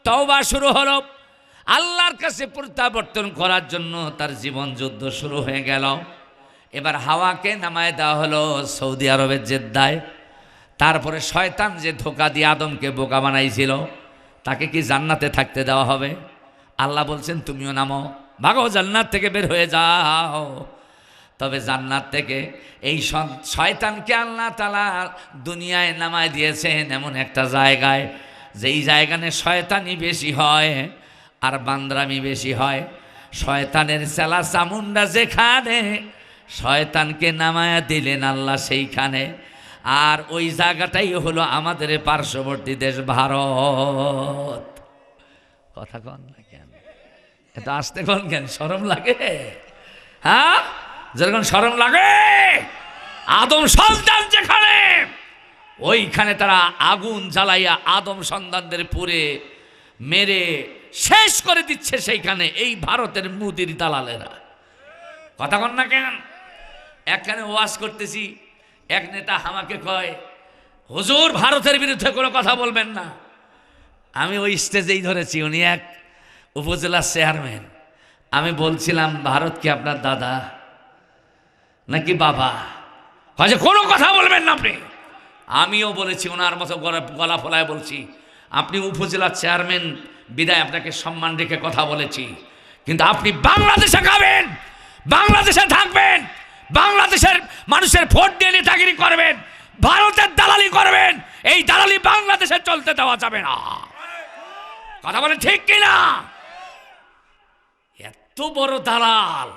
তওবা শুরু হলো, আল্লাহর কাছে প্রত্যাবর্তন করার জন্য তার জীবন যুদ্ধ শুরু হয়ে গেল। এবার হাওয়াকে নামায় দেওয়া হলো সৌদি আরবের জেদ্দায়। তারপরে শয়তান যে ধোঁকা দিয়ে আদমকে বোকা বানাইছিল, তাকে কি জান্নাতে থাকতে দেওয়া হবে? আল্লাহ বলছেন তুমিও নামো, ভাগো জান্নাত থেকে বের হয়ে যাও। তবে জান্নাত থেকে এই শয়তানকে আল্লাহ তাআলা দুনিয়ায় নামায় দিয়েছেন এমন একটা জায়গায়, যেই জায়গায় শয়তানি বেশি হয় আর বান্দরামি বেশি হয়। শয়তানের চেলা চামুন্ডা যেখানে, শয়তানকে নামায়া দিলেন আল্লাহ সেইখানে। আর ওই জায়গাটাই হলো আমাদের পার্শ্ববর্তী দেশ ভারত। কথা কন না কেন? এটা আসতে কন কেন? শরম লাগে? হ্যাঁ, যেরকম শরম লাগে। আদম সন্তান যেখানে, ওইখানে তারা আগুন জ্বালাইয়া আদম সন্তানদের পুড়ে মেরে শেষ করে দিচ্ছে সেইখানে এই ভারতের মুদির দালালেরা। কথা কন না কেন? একখানে ওয়াজ করতেছি, এক নেতা আমাকে কয়, হুজুর ভারতের বিরুদ্ধে কোনো কথা বলবেন না। আমি ওই স্টেজেই ধরেছি, উনি এক উপজেলার চেয়ারম্যান। আমি বলছিলাম ভারত কি আপনার দাদা নাকি বাবা? কাজে কোনো কথা বলবেন না আপনি। আমিও বলেছি, ওনার মতো গলা ফলায় বলছি, আপনি উপজেলার চেয়ারম্যান বিদায় আপনাকে সম্মান রেখে কথা বলেছি, কিন্তু আপনি বাংলাদেশে খাবেন, বাংলাদেশে থাকবেন, বাংলাদেশের মানুষের ভোট দিয়ে নেতাগিরি করবেন, ভারতের দালালি করবেন, এই দালালি বাংলাদেশে চলতে দেওয়া যাবে না। কথা বলে ঠিক কিনা? এত বড় দালাল,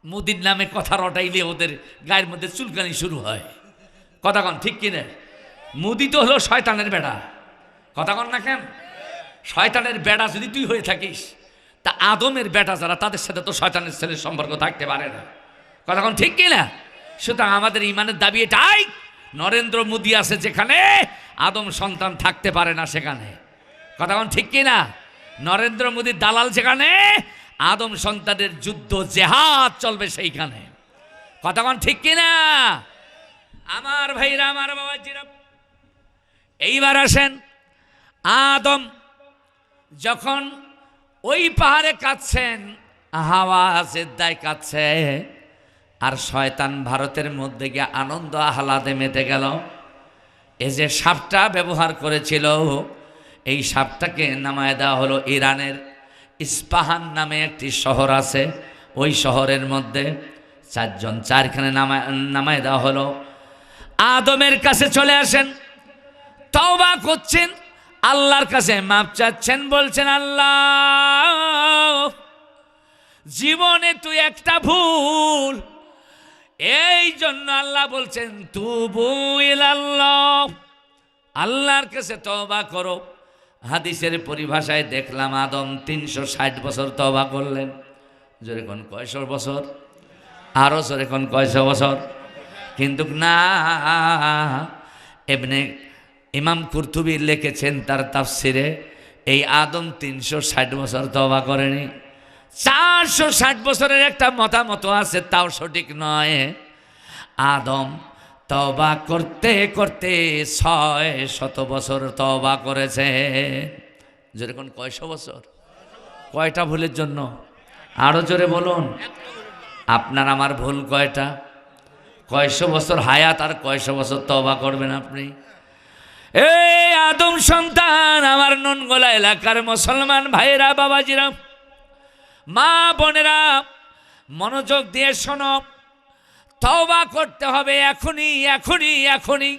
মোদির নামে কথা রটাইলে ওদের গায়ের মধ্যে চুলকানি শুরু হয়। কথা কন ঠিক কিনা? মোদি তো হলো শয়তানের বেড়া। কথা কন না কেন? শয়তানের বেড়া যদি তুই হয়ে থাকিস, তা আদমের বেটা যারা, তাদের সাথে তো শয়তানের ছেলের সম্পর্ক থাকতে পারে না। কথা কন ঠিক কিনা? সুতরাং আমাদের ইমানের দাবি এটাই, নরেন্দ্র মোদি আছে যেখানে, আদম সন্তান থাকতে পারে না সেখানে। কথা কন ঠিক কিনা? নরেন্দ্র মোদির দালাল যেখানে, আদম সন্তানের যুদ্ধ জেহাদ চলবে সেইখানে। কথা কন ঠিক কিনা? আমার ভাইরা, আমার বাবাজিরা, এইবার আসেন, আদম যখন ওই পাহাড়ে কাঁদছেন, হাওয়া জেদ্দায় কাঁদছে, আর শয়তান ভারতের মধ্যে গিয়ে আনন্দ আহ্লাদে মেতে গেল। এই যে সাপটা ব্যবহার করেছিল, এই সাপটাকে নামায় দেওয়া হলো ইরানের ইস্পাহান নামে একটি শহর আছে, ওই শহরের মধ্যে চারখানে নামায় দেওয়া হলো। আদমের কাছে চলে আসেন, তওবা করছেন, আল্লাহর কাছে মাপ চাচ্ছেন, বলছেন আল্লাহ জীবনে তুই একটা ভুল, এই জন্য আল্লাহ বলছেন তুবু ইলাল্লাহ, আল্লাহর কাছে তওবা করো। হাদিসের পরিভাষায় দেখলাম আদম 360 বছর তওবা করলেন। জোরে কোন কয়শো বছর? আরো জোরে কোন কয়শো বছর? কিন্তু না, ইমাম কুরতুবী লিখেছেন তার তাফসিরে, এই আদম 360 বছর তওবা করেনি, 460 বছরের একটা মতামত আছে, তাও সঠিক নয়। আদম তওবা করতে করতে 600 বছর তওবা করেছে। যেরকম কয়শো বছর? কয়টা ভুলের জন্য? আরো জোরে বলুন, আপনার আমার ভুল কয়টা? কয়শো বছর হায়াত আর কয়শো বছর তওবা করবেন আপনি? এই আদম সন্তান, আমার ননগোলা এলাকার মুসলমান ভাইরা, বাবাজিরা, মা বোনেরা, মনোযোগ দিয়ে শোনো, তওবা করতে হবে এখনই, এখনই, এখনই,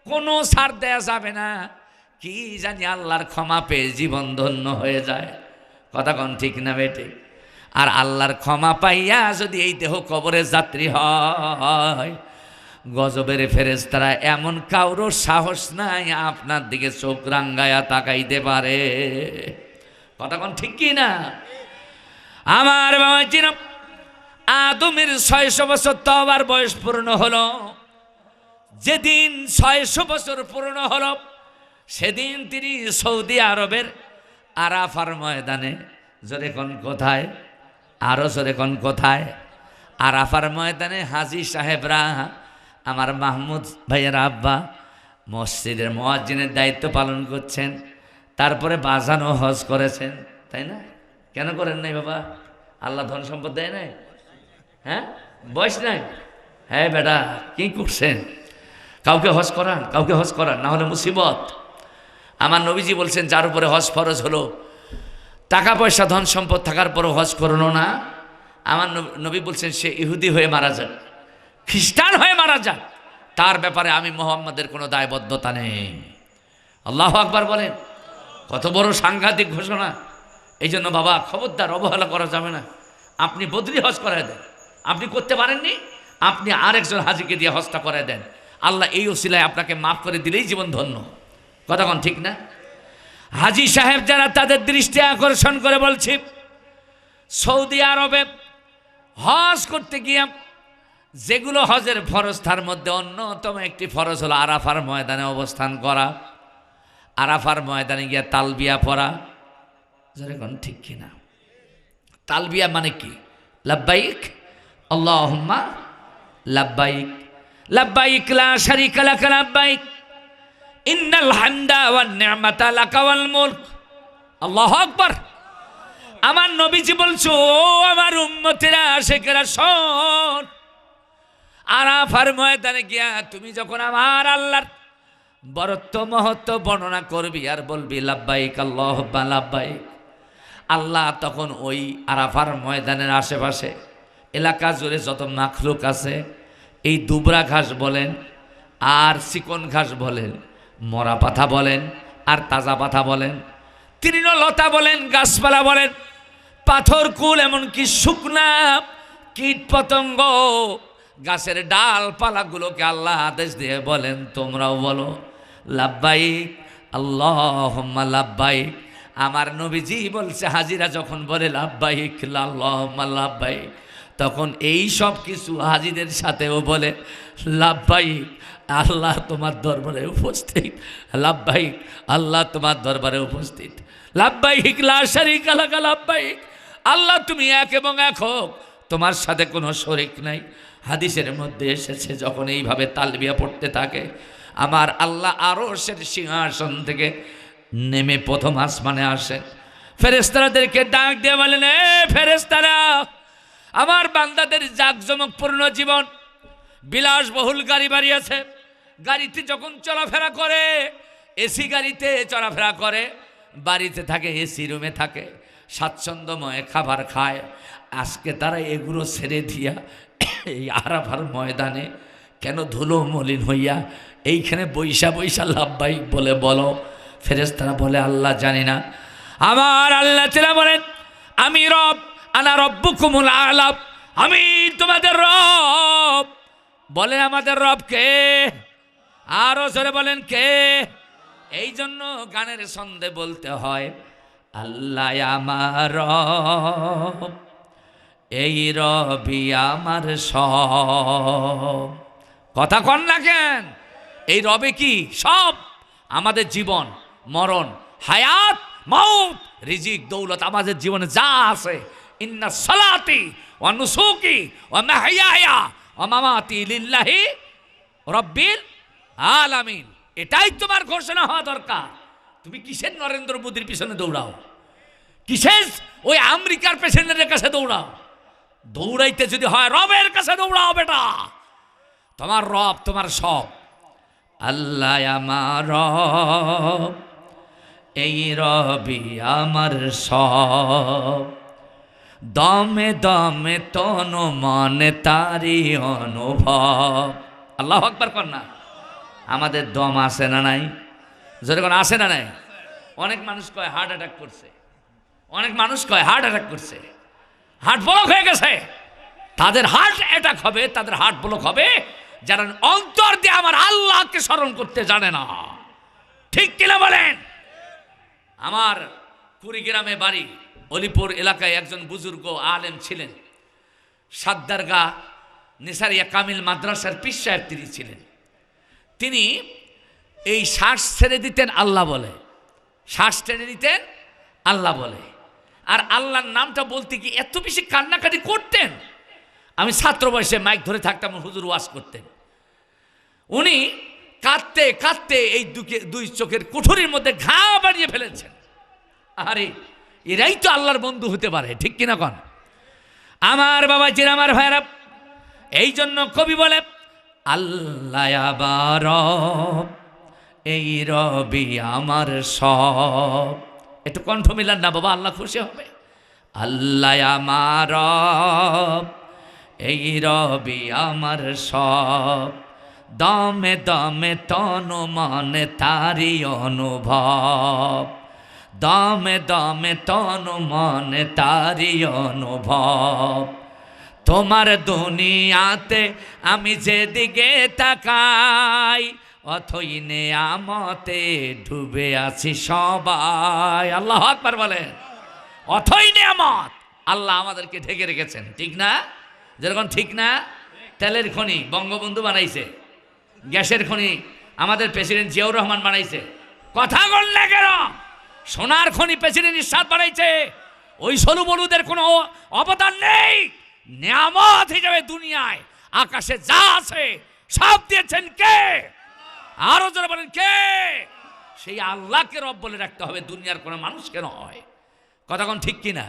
কোনো ছাড় দেয়া যাবে না। কি জানি আল্লাহর ক্ষমা পেয়ে জীবন ধন্য হয়ে যায়। কথা কন ঠিক না বেটে? আর আল্লাহর ক্ষমা পাইয়া যদি এই দেহ কবরে যাত্রী হয়, গজবের ফেরেশতারা এমন কারোর সাহস নাই আপনার দিকে চোখ রাঙ্গায়া তাকাইতে পারে। কথা কন ঠিক কি না? আমার বাবা জিনা, আদমের 600 বছর তওবার বয়স পূর্ণ হলো। যেদিন 600 বছর পূর্ণ হলো, সেদিন তিনি সৌদি আরবের আরাফার ময়দানে, জোরে কোন কোথায়? আরো জোরে কোন কোথায়? আরাফার ময়দানে হাজী সাহেবরা, আমার মাহমুদ ভাইয়ের আব্বা মসজিদের মুয়াজ্জিনের দায়িত্ব পালন করছেন। তারপরে বাজানো হজ করেছেন, তাই না? কেন করেন নাই বাবা? আল্লাহ ধন সম্পদ দেয় নাই? হ্যাঁ, বয়স নাই? হ্যাঁ বেটা, কি করছেন? কাউকে হজ করান, কাউকে হজ করান, না হলে মুসিবত। আমার নবীজি বলছেন যার উপরে হজ ফরজ হলো, টাকা পয়সা ধন সম্পদ থাকার পরও হজ করলো না, আমার নবী বলছেন সে ইহুদি হয়ে মারা যান, খ্রিস্টান হয়ে মারা যান, তার ব্যাপারে আমি মুহাম্মাদের কোনো দায়বদ্ধতা নেই। আল্লাহু আকবার বলেন। কত বড় সাংঘাতিক ঘোষণা! এই জন্য বাবা খবরদার অবহেলা করা যাবে না। আপনি বদরি হজ করায় দেন, আপনি করতে পারেননি, আপনি আরেকজন হাজিকে দিয়ে হজটা করায় দেন, আল্লাহ এই ওসিলায় আপনাকে মাফ করে দিলেই জীবন ধন্য। কতক্ষণ ঠিক না? হাজি সাহেব যারা, তাদের দৃষ্টি আকর্ষণ করে বলছি, সৌদি আরবে হজ করতে গিয়ে যেগুলো হজের ফরজ, তার মধ্যে অন্যতম একটি ফরজ হলো আরাফার ময়দানে অবস্থান করা, আরাফার ময়দানে গিয়ে তালবিয়া পড়া। যেরকম ঠিক কিনা? তালবিয়া মানে কি? লাব্বাইক আল্লাহুম্মা লাব্বাইক, লাব্বাইক লা শারীকা লাক লাব্বাইক, ইন্নাল হামদা ওয়ান নি'মাতা লাকা ওয়াল মুলক। আল্লাহু আকবার। আমার নবীজি বলছো, আমার উম্মতেরা, আশিকেরা শোন, আরাফার ময়দানে গিয়া তুমি যখন আমার আল্লাহর বরত্ব মহত্ব বর্ণনা করবি আর বলবি লাব্বাইক আল্লাহুম্মা লাব্বাইক, আল্লাহ তখন ওই আরাফার ময়দানের আশেপাশে এলাকা জুড়ে যত মাখলুক আছে, এই দুবরা ঘাস বলেন আর চিকন ঘাস বলেন, মরা পাতা বলেন আর তাজা পাতা বলেন, তৃণলতা বলেন, গাছপালা বলেন, পাথর কুল, এমনকি শুকনা কীট পতঙ্গ, গাছের ডালপালাগুলোকে আল্লাহ আদেশ দিয়ে বলেন তোমরাও বলো লাব্বাইক আল্লাহুম্মা লাব্বাইক। আমার নবীজি বলছে হাজিরা যখন বলে লাব্বাইক আল্লাহুম্মা লাব্বাইক, তখন এই সব কিছু হাজিদের সাথেও বলে লাব্বাইক আল্লাহ তোমার দরবারে উপস্থিত, লাব্বাইক আল্লাহ তোমার দরবারে উপস্থিত, লাব্বাইক লা শারীকা লাক লাব্বাইক, আল্লাহ তুমি এক এবং একক, তোমার সাথে কোনো শরীক নাই। হাদিসের মধ্যে এসেছে যখন এইভাবে তালবিয়া পড়তে থাকে, আমার আল্লাহ আরশের সিংহাসন থেকে নেমে প্রথম আসমানে আসেন, ফেরেশতাদেরকে ডাক দিয়ে বলেন, এ ফেরেশতারা, আমার বান্দাদের জাঁকজমকপূর্ণ জীবন, বিলাসবহুল গাড়ি বাড়ি আছে, গাড়িতে যখন চলাফেরা করে, এসি গাড়িতে চলাফেরা করে, বাড়িতে থাকে, এসি রুমে থাকে, স্বাচ্ছন্দ্যময় খাবার খায়, আজকে তারা এগুলো ছেড়ে দিয়া এই আরাফার ময়দানে কেন ধুলো মলিন হইয়া এইখানে বৈশা বৈশা লাব্বাইক বলে বলো? ফেরেশতারা বলে আল্লাহ জানি না। আমার আল্লাহ তাআলা বলেন, আমি রব, আনা রব্বুকুমুল আ'লা, আমি তোমাদের রব। বলেন আমাদের রব কে? আরো জোরে বলেন কে? এই জন্য গানের ছন্দে বলতে হয়, আল্লাহ আমার রব, এই রবি আমার সব। কথা কন না কেন? এই রবে কি সব? আমাদের জীবন, মরণ, হায়াত, মউত, রিজিক, দৌলত, আমাদের জীবনে যা আছে, ইন্না সালাতি ওয়া নুসুকি ওয়া মাহইয়ায়া ওয়া মামাতি লিল্লাহি রাব্বিল আলামিন। এটাই তোমার ঘোষণা হওয়া দরকার। তুমি কিসের নরেন্দ্র মোদীর পিছনে দৌড়াও? কিসের ওই আমেরিকার প্রেসিডেন্টের কাছে দৌড়াও? দৌড়াইতে যদি হয় রবের কাছে দৌড়াও বেটা। তোমার রব তোমার সব। আল্লাহ আমার রব, এই রবি আমার সব, দমে দমে তনু মনে তারি অনুভব। আল্লাহু আকবার কর না। আমাদের দম আছে না নাই? যেরকম আছে না নাই? অনেক মানুষ কয় হার্ট অ্যাটাক করছে, অনেক মানুষ কয় হার্ট অ্যাটাক করছে, হার্ট ব্লক হয়ে গেছে। তাদের হার্ট অ্যাটাক হবে, তাদের হার্ট ব্লক হবে যারা অন্তর দিয়ে আমার আল্লাহকে স্মরণ করতে জানে না। ঠিক কিনা বলেন? আমার কুড়িগ্রামে বাড়ি, অলিপুর এলাকায় একজন বুজুর্গ আলেম ছিলেন, সাদ্দারগা নিসারিয়া কামিল মাদ্রাসার পীর সাহেব তিনি ছিলেন। তিনি এই শ্বাস ছেড়ে দিতেন আল্লাহ বলে, শ্বাস টেনে দিতেন আল্লাহ বলে, আর আল্লাহর নামটা বলতে কি এত বেশি কান্নাকাটি করতেন। আমি ছাত্র বয়সে মাইক ধরে থাকতাম, হুজুর ওয়াজ করতেন। উনি কাঁদতে কাঁদতে এই দুই চোখের কুঠুরির মধ্যে ঘা বাড়িয়ে ফেলেছেন। আরে এরাই তো আল্লাহর বন্ধু হতে পারে, ঠিক কিনা কন? আমার বাবাজির, আমার ভাইরা, এই জন্য কবি বলে আল্লাহ আবার রব, এই রবি আমার সব। একটু কণ্ঠ মিলান না বাবা, আল্লাহ খুশি হবে। আল্লাহ আমার রব, এই রবি আমার সব, দমে দমে তন মনে তারি অনুভব, দমে দমে তন মনে তারি অনুভব। তোমার দুনিয়াতে আমি যেদিকে তাকাই, অথই নেয়ামতে ডুবে আছি সবাই। আল্লাহু আকবার বলেন। অথই নেয়ামত, আল্লাহ আমাদেরকে ঢেকে রেখেছেন, ঠিক না? যেরকম ঠিক না, তেলের খনি বঙ্গবন্ধু বানাইছে, গ্যাসের খনি আমাদের প্রেসিডেন্ট জিয়াউর রহমান বানাইছে, কথা বললে কেন? সোনার খনি প্রেসিডেন্ট ইরশাদ বানাইছে। ওই সরু বলুদের কোনো অবদান নেই। নিয়ামত হিসেবে দুনিয়ায় আকাশে যা আছে সব দিয়েছেন কে? আরো জোরে বলেন কে? সেই আল্লাহকে রব বলে রাখতে হবে, দুনিয়ার কোনো মানুষকে নয়। কথা কোন ঠিক কিনা?